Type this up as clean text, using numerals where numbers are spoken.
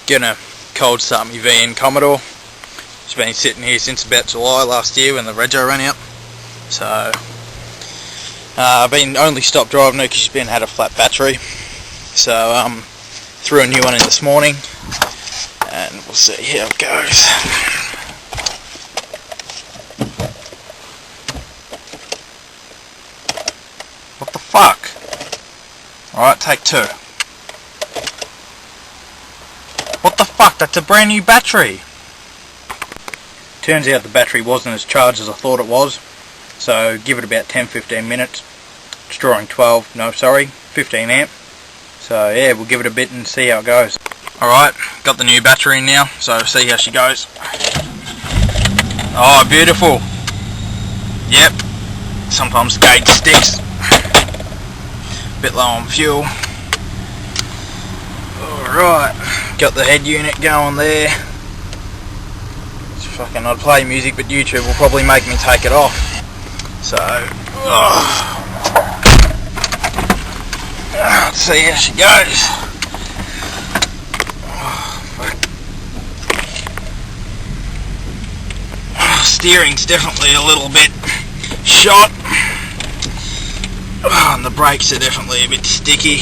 Gonna cold start my VN Commodore. It's been sitting here since about July last year when the rego ran out. So I've been only stopped driving it because she's had a flat battery. So threw a new one in this morning, and we'll see how it goes. What the fuck? Alright, take two. What the fuck? That's a brand new battery! Turns out the battery wasn't as charged as I thought it was. So give it about 10-15 minutes. It's drawing 15 amp. So yeah, we'll give it a bit and see how it goes. Alright, got the new battery in now, so see how she goes. Oh, beautiful! Yep, sometimes the gauge sticks. Bit low on fuel. Alright, got the head unit going there. It's fucking, I'd play music, but YouTube will probably make me take it off. So, let's see how she goes. Steering's definitely a little bit shot. And the brakes are definitely a bit sticky.